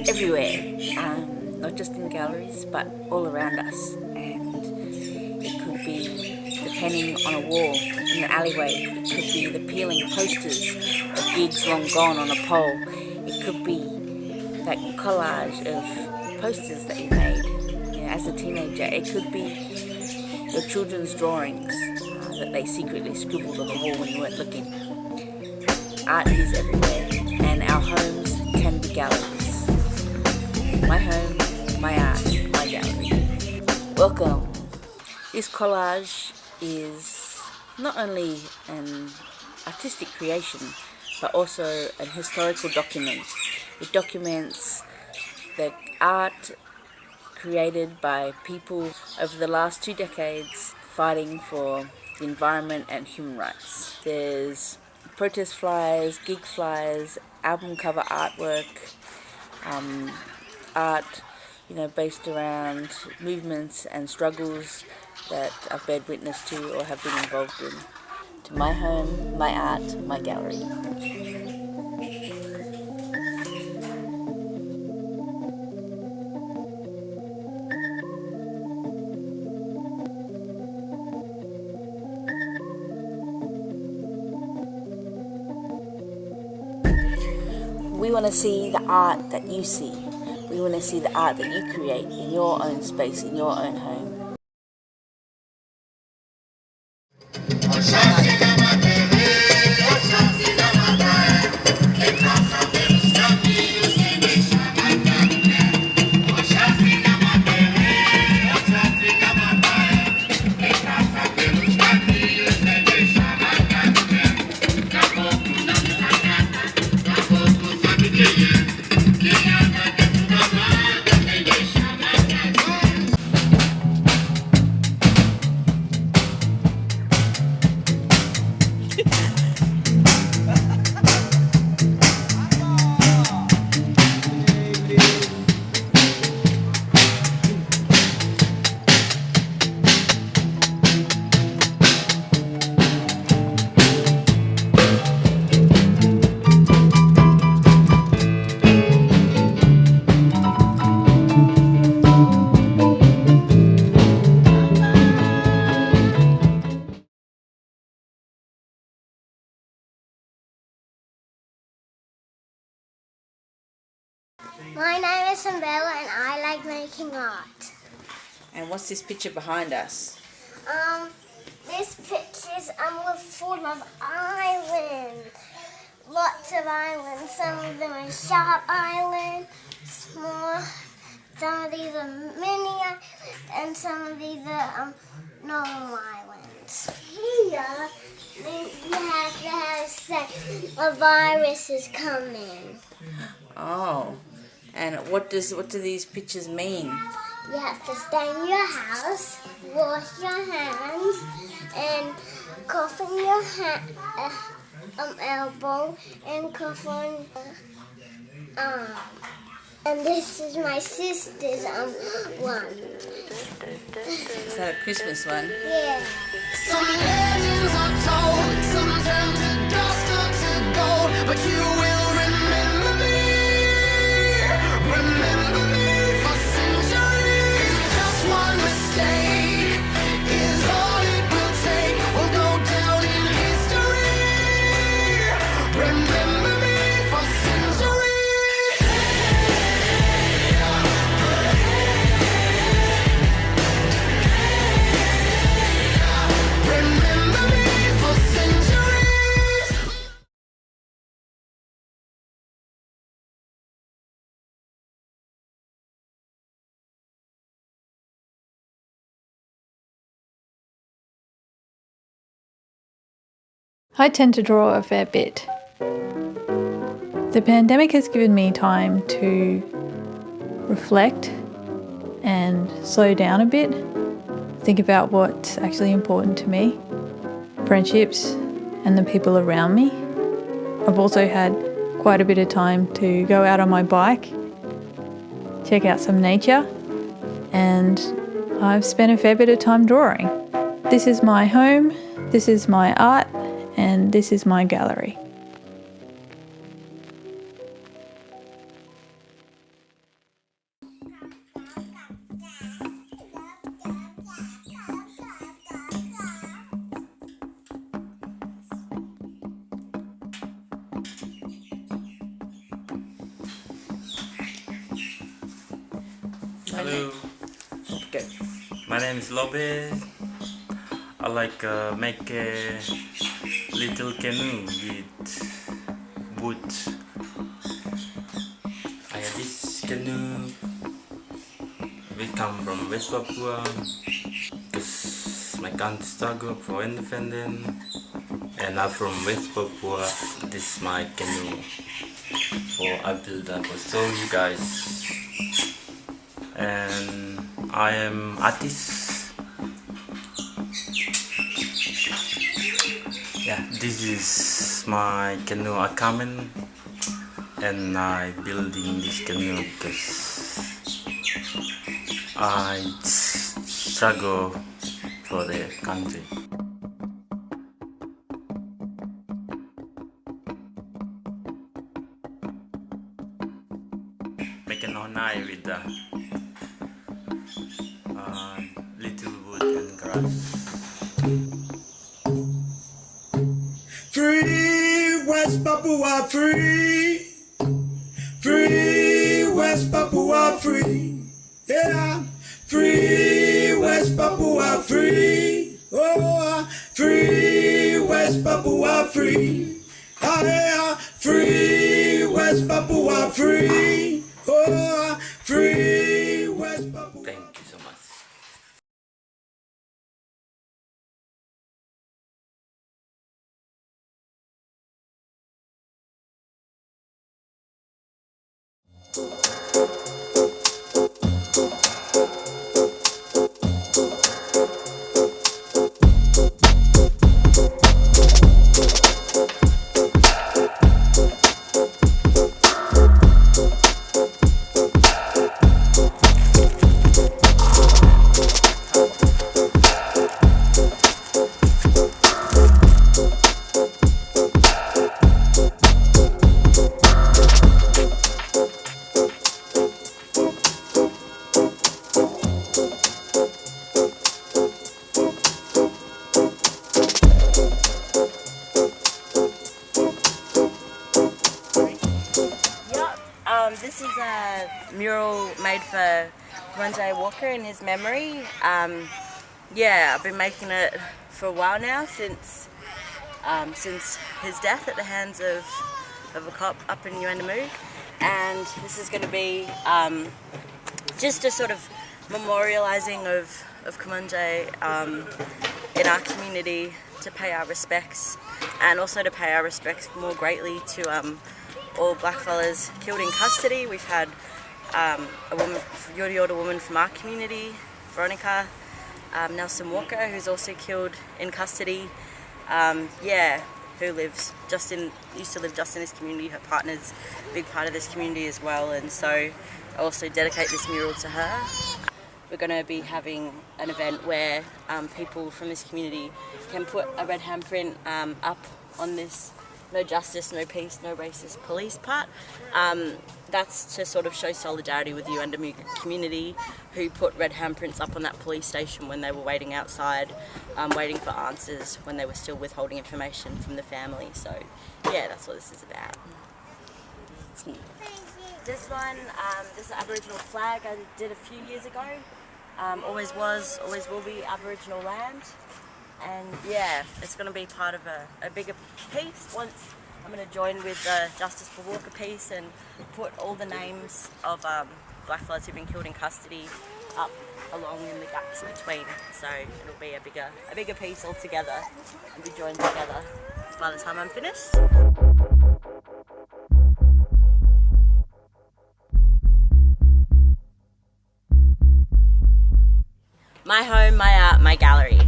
everywhere, not just in galleries but all around us, and it could be the painting on a wall in the alleyway, it could be the peeling posters of gigs long gone on a pole, it could be that collage of posters that you made as a teenager, it could be your children's drawings that they secretly scribbled on the wall when you weren't looking. Art is everywhere, and our homes can be galleries. My home, my art, my gallery. Welcome. This collage is not only an artistic creation, but also an historical document. It documents the art created by people over the last 2 decades fighting for the environment and human rights. There's protest flyers, gig flyers, album cover artwork, art based around movements and struggles that I've bared witness to or have been involved in. To my home, my art, my gallery. We want to see the art that you see. We want to see the art that you create in your own space, in your own home. My name is Bella and I like making art. And what's this picture behind us? This picture's full of islands. Lots of islands. Some of them are sharp islands, small. Some of these are mini islands, and some of these are normal islands. Here, you have to have say a virus is coming. Oh, and what do these pictures mean? You have to stay in your house, wash your hands, and cough in your elbow, and cough on your arm. And this is my sister's one. Is that a Christmas one? Yeah. Some legends are told, some turn to dust or to gold, but you will remember me for centuries. Just one mistake is all it will take. We'll go down in history. Remember me for centuries. Remember me for centuries. I tend to draw a fair bit. The pandemic has given me time to reflect and slow down a bit, think about what's actually important to me, friendships and the people around me. I've also had quite a bit of time to go out on my bike, check out some nature, and I've spent a fair bit of time drawing. This is my home, this is my art, and this is my gallery. Hello, Go. my name is Lobe. I like make a little canoe with wood. I have this canoe. We come from West Papua because my country struggle for independence, and I'm from West Papua. This is my canoe. For I build up for show you guys, and I am artist. Yeah, this is my canoe I come in, and I building this canoe because I struggle for the country. Making all night with the little wood and grass. Free West Papua, free. Free West Papua, free. Yeah. Free West Papua, free. Oh, free West Papua, free. Ah, yeah. Free West Papua, free. Oh, free West Papua. Thank you so much. This is a mural made for Kumanjai Walker in his memory. Yeah, I've been making it for a while now, since his death at the hands of a cop up in Yuendamu. And this is going to be just a sort of memorialising of Kumanjai in our community, to pay our respects, and also to pay our respects more greatly to all blackfellas killed in custody. We've had a woman, Yorta woman from our community, Veronica Nelson Walker, who's also killed in custody. Who used to live just in this community. Her partner's a big part of this community as well, and so I also dedicate this mural to her. We're going to be having an event where people from this community can put a red handprint up on this "No justice, no peace, no racist police" part. That's to sort of show solidarity with the Yuendamu community, who put red handprints up on that police station when they were waiting outside, waiting for answers, when they were still withholding information from the family. So yeah, that's what this is about. This one, this is an Aboriginal flag I did a few years ago. Always was, always will be Aboriginal land. And yeah, it's going to be part of a bigger piece. Once I'm going to join with the Justice for Walker piece and put all the names of blackfellas who've been killed in custody up along in the gaps between. So it'll be a bigger piece altogether and be joined together by the time I'm finished. My home, my art, my gallery.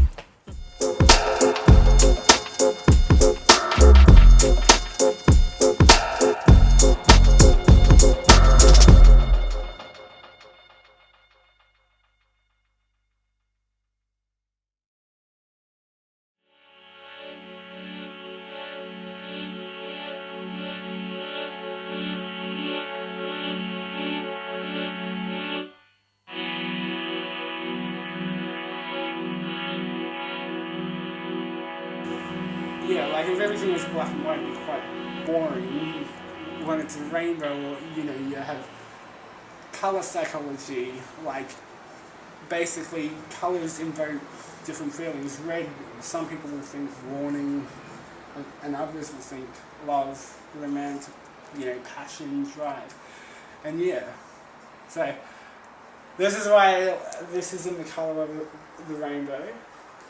Yeah, like if everything was black and white, it'd be quite boring. When it's a rainbow, you know, you have colour psychology, like basically colours invoke different feelings. Red, some people will think warning, and others will think love, romantic, passion, drive. And yeah, so this is why this is in the colour of the rainbow.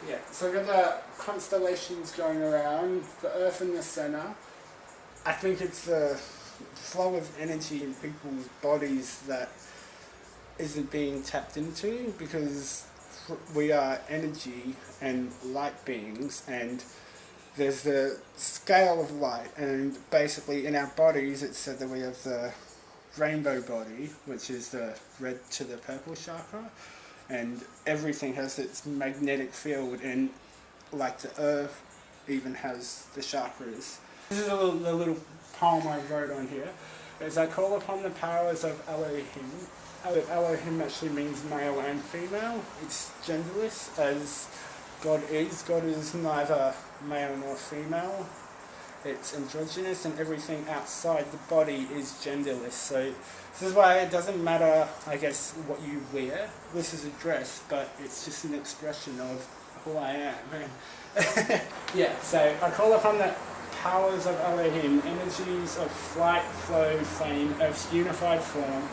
Yeah, so I've got the constellations going around, the Earth in the centre. I think it's the flow of energy in people's bodies that isn't being tapped into, because we are energy and light beings, and there's the scale of light, and basically in our bodies it's said that we have the rainbow body, which is the red to the purple chakra, and everything has its magnetic field, and like the earth even has the chakras. This is the little poem I wrote on here. As I call upon the powers of Elohim. Elohim actually means male and female. It's genderless as God is. God is neither male nor female. It's androgynous, and everything outside the body is genderless. So this is why it doesn't matter, I guess, what you wear. This is a dress, but it's just an expression of who I am. Yeah, so I call upon the powers of Elohim, energies of flight, flow, flame, Earth's unified form.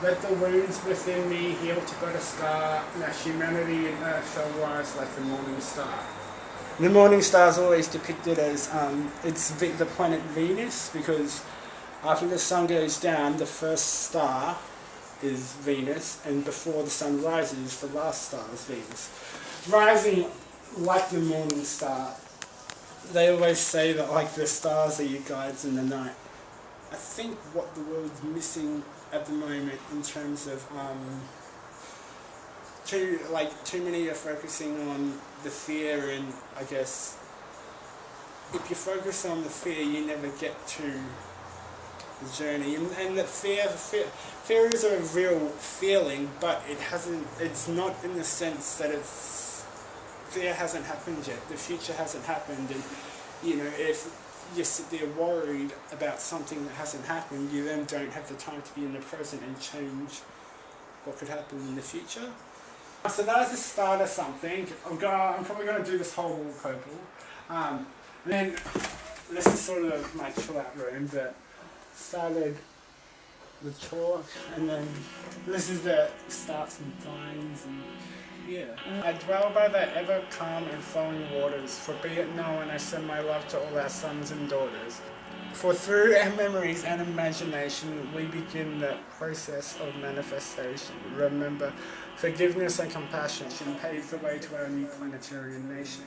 Let the wounds within me heal to but a scar. Now humanity and Earth shall rise like the morning star. The morning star is always depicted as it's the planet Venus, because after the sun goes down, the first star is Venus, and before the sun rises, the last star is Venus. Rising like the morning star. They always say that like the stars are your guides in the night. I think what the world's missing at the moment in terms of too many are focusing on the fear, and I guess if you focus on the fear you never get to the journey, and the fear is a real feeling, but it's not in the sense that fear hasn't happened yet, the future hasn't happened, and if you sit there worried about something that hasn't happened, you then don't have the time to be in the present and change what could happen in the future. So that was the start of something. I'm probably going to do this whole wall purple. Then this is sort of my chill out room, but started with chalk, and then this is the starts with vines, and yeah. I dwell by the ever calm and flowing waters, for be it known I send my love to all our sons and daughters. For through our memories and imagination we begin the process of manifestation. Remember, forgiveness and compassion should pave the way to our new planetarian nation.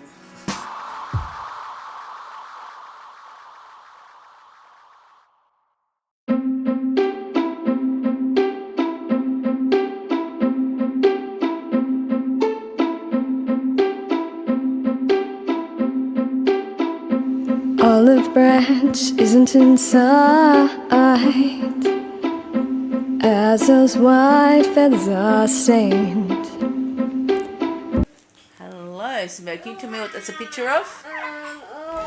Olive branch isn't inside, as those white feathers are stained. Hello, Smoky. Tell me what that's a picture of. All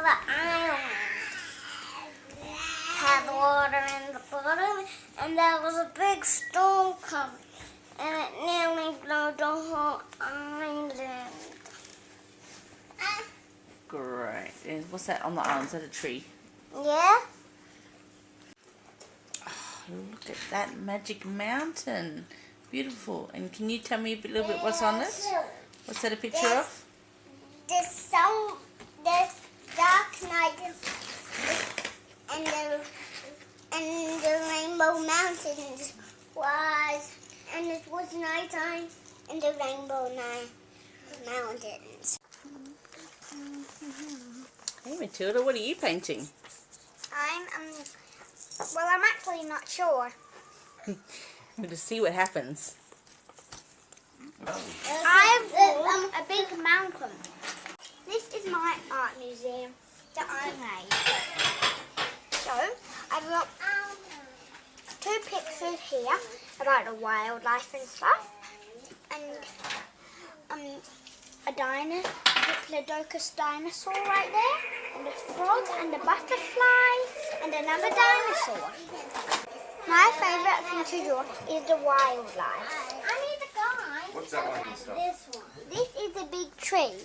the island had water in the bottom, and there was a big storm coming, and it nearly blew the whole island. Great. And what's that on the island? Is that a tree? Yeah? Look at that magic mountain. Beautiful. And can you tell me a little bit what's on it? What's that a picture of? The sun, the dark night, and the Rainbow Mountains was, and it was nighttime in the Rainbow Mountains. Hey Matilda, what are you painting? I'm actually not sure. We'll just see what happens. I have a big mountain. This is my art museum that I made. So I've got 2 pictures here about the wildlife and stuff, and a Diplodocus dinosaur right there, and a frog and a butterfly and another dinosaur. My favourite thing to draw is the wildlife. What's that one and stuff? This one. This is a big tree.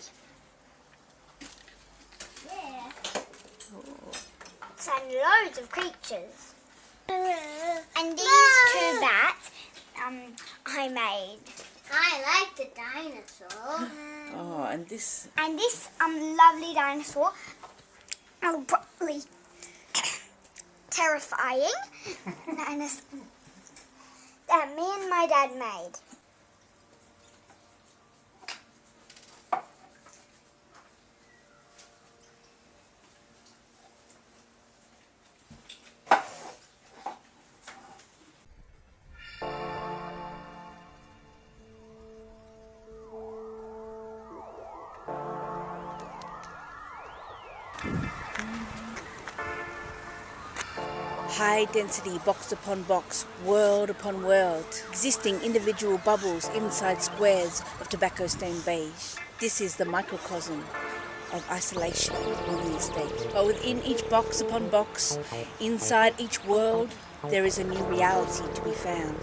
Yeah. And loads of creatures. And these two bats I made. I like the dinosaur. Oh, and this. And this lovely dinosaur, probably terrifying, dinosaur that me and my dad made. High density, box upon box, world upon world, existing individual bubbles inside squares of tobacco stained beige. This is the microcosm of isolation on the estate. But within each box upon box, inside each world, there is a new reality to be found.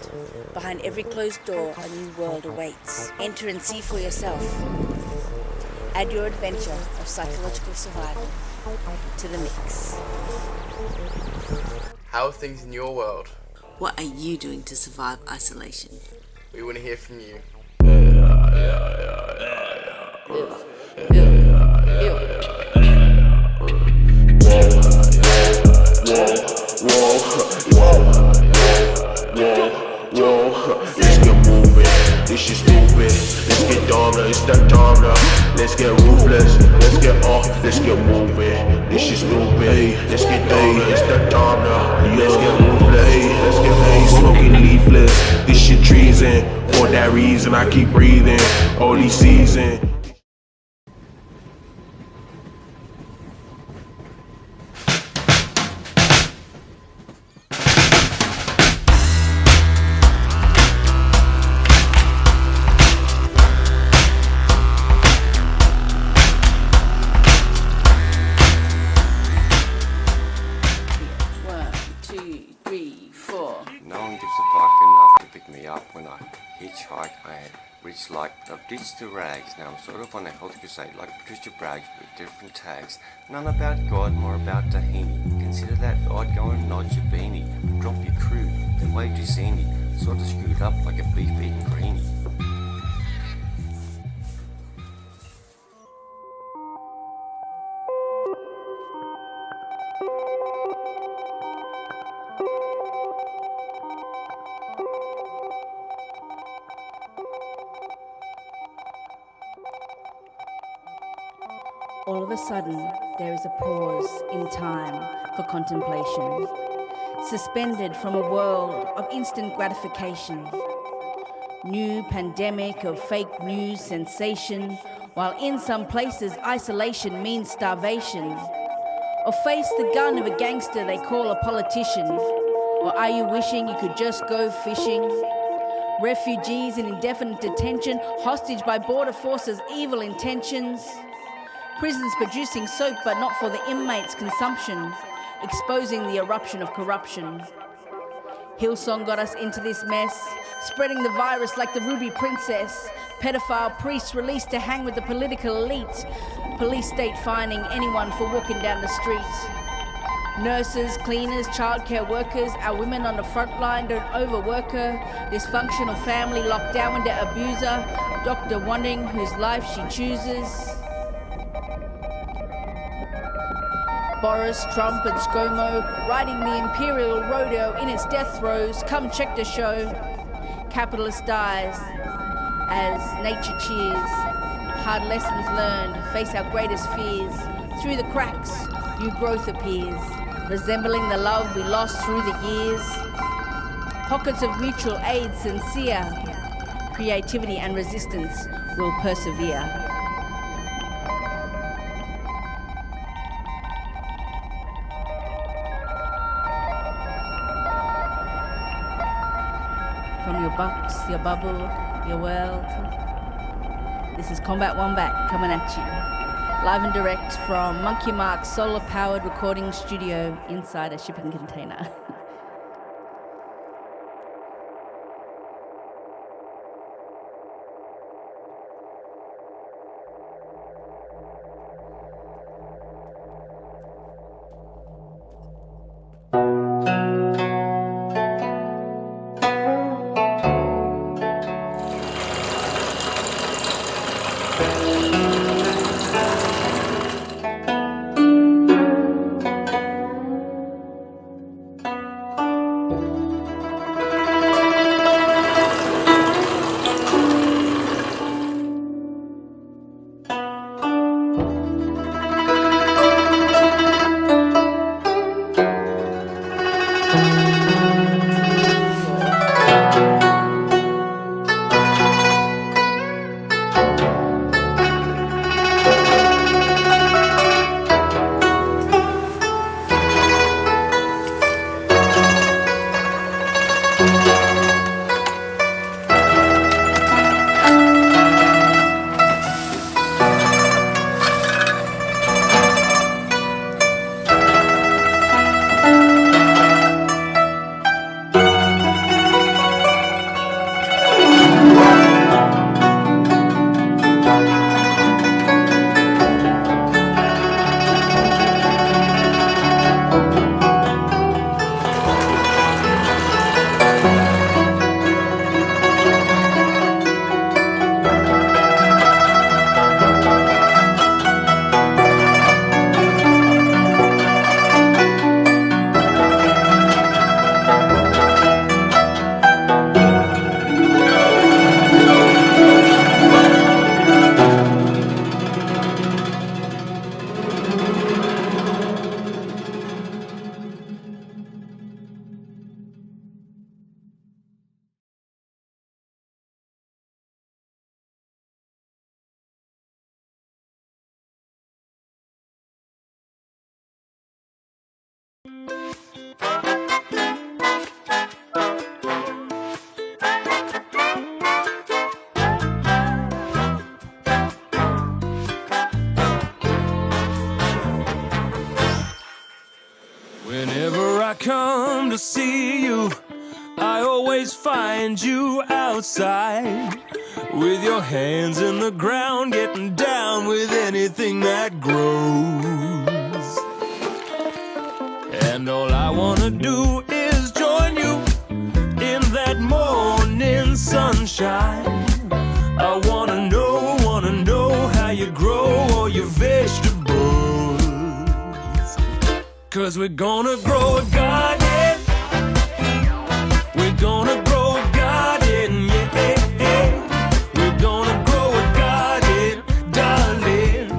Behind every closed door, a new world awaits. Enter and see for yourself. Add your adventure of psychological survival to the mix. How are things in your world? What are you doing to survive isolation? We want to hear from you. Let's get moving, this shit's stupid. Let's get dumb, it's that time now. Let's get ruthless, let's get off, let's get moving. This shit's stupid, let's get dumb, it's that time now. Let's get ruthless, let's get off. Smoking leafless, this shit treason. For that reason I keep breathing, all these seasons. No one gives a fuck enough to pick me up when I hitchhike. I had rich like, but I've ditched the rags. Now I'm sort of on a health crusade like Patricia Bragg with different tags. None about God, more about Tahini. Consider that odd, go and nod your beanie. Drop your crew, then wave to see me. Sort of screwed up like a beef eating greenie. All of a sudden, there is a pause in time for contemplation, suspended from a world of instant gratification. New pandemic of fake news sensation, while in some places isolation means starvation. Or face the gun of a gangster they call a politician. Or are you wishing you could just go fishing? Refugees in indefinite detention, hostage by border forces' evil intentions. Prisons producing soap but not for the inmates' consumption, exposing the eruption of corruption. Hillsong got us into this mess, spreading the virus like the Ruby Princess. Pedophile priests released to hang with the political elite. Police state fining anyone for walking down the street. Nurses, cleaners, childcare workers, our women on the front line don't overwork her. Dysfunctional family locked down with their abuser. Doctor wondering whose life she chooses. Boris, Trump and ScoMo riding the imperial rodeo in its death throes. Come check the show. Capitalist dies as nature cheers. Hard lessons learned, face our greatest fears. Through the cracks, new growth appears, resembling the love we lost through the years. Pockets of mutual aid sincere. Creativity and resistance will persevere. From your box, your bubble, your world. This is Combat Wombat coming at you. Live and direct from Monkey Mark's solar-powered recording studio inside a shipping container. Whenever I come to see you, I always find you outside with your hands in the ground, getting down with anything that grows. And all I wanna do is join you in that morning sunshine. I wanna know how you grow all your vegetables. 'Cause we're gonna grow a garden. We're gonna grow a garden, yeah. We're gonna grow a garden, darling.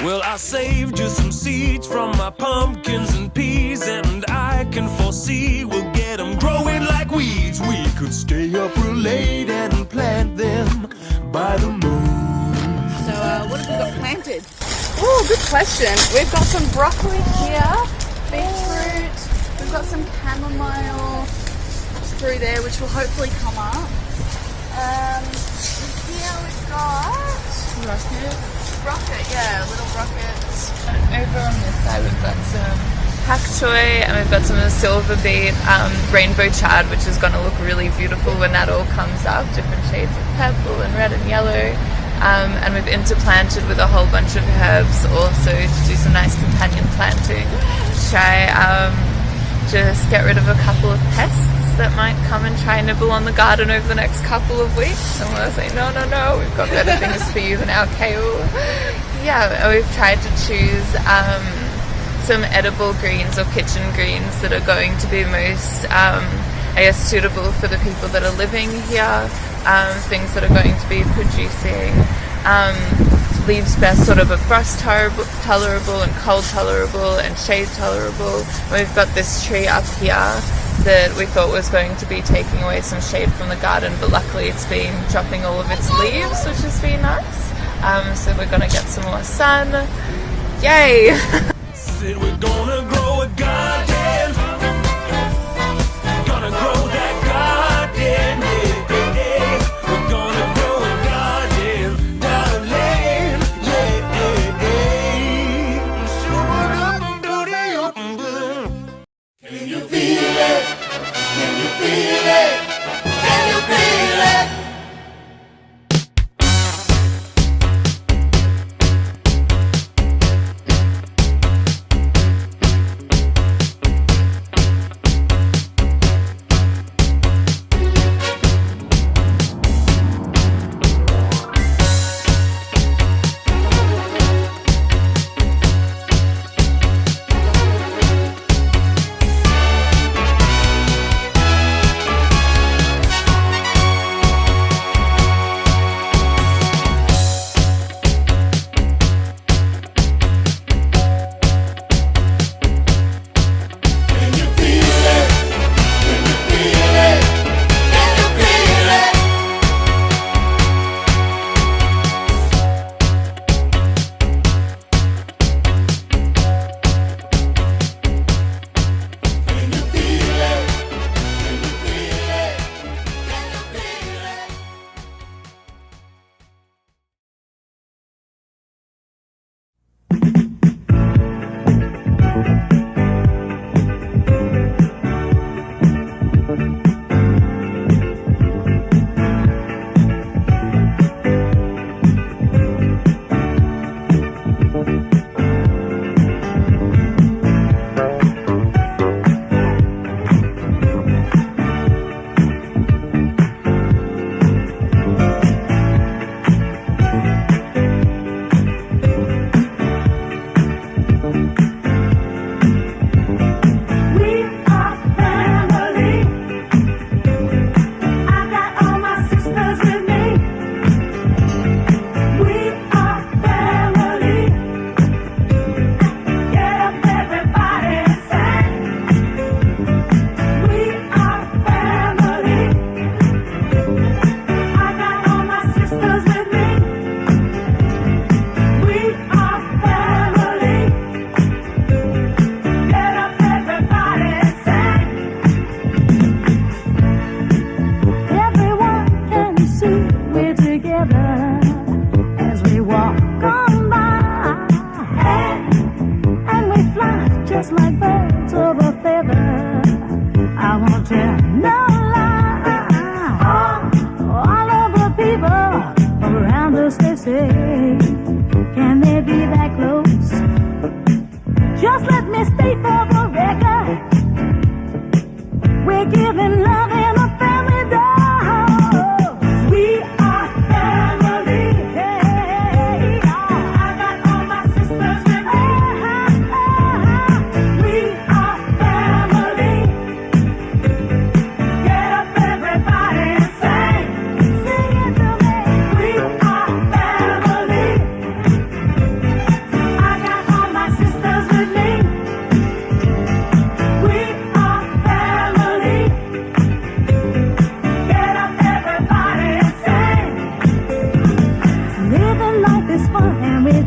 Well, I saved you some seeds from my pumpkins and peas, and I can foresee we'll get them growing like weeds. We could stay up real late and plant them by the moon. So what have we got planted? Oh, good question. We've got some broccoli here, beetroot, we've got some chamomile through there, which will hopefully come up. Here we've got rocket, yeah, little rockets. Over on this side we've got some pak choi, and we've got some silver beet rainbow chard, which is going to look really beautiful when that all comes up. Different shades of purple and red and yellow. And we've interplanted with a whole bunch of herbs also to do some nice companion planting. Try just get rid of a couple of pests that might come and try and nibble on the garden over the next couple of weeks. And we'll say, no, we've got better things for you than our kale. Yeah, we've tried to choose some edible greens or kitchen greens that are going to be most, suitable for the people that are living here. Things that are going to be producing leaves best sort of a frost tolerable and cold tolerable and shade tolerable. We've got this tree up here that we thought was going to be taking away some shade from the garden, but luckily it's been dropping all of its leaves, which has been nice. So we're going to get some more sun. Yay! Said we're gonna grow a garden. Gonna grow that garden, yeah. We're gonna grow a garden, darling, yeah. Can you feel it? Can you feel it? Can you feel it?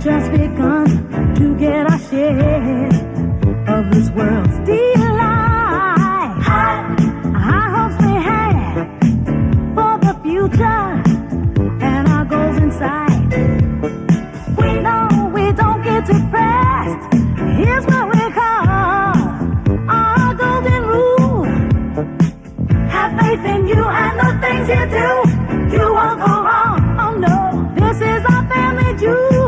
just begun to get our share of this world's delight. High hopes we had for the future and our goals in sight. We know we don't get depressed. Here's what we call our golden rule. Have faith in you and the things you do. You won't go wrong. Oh no, this is our family jewel.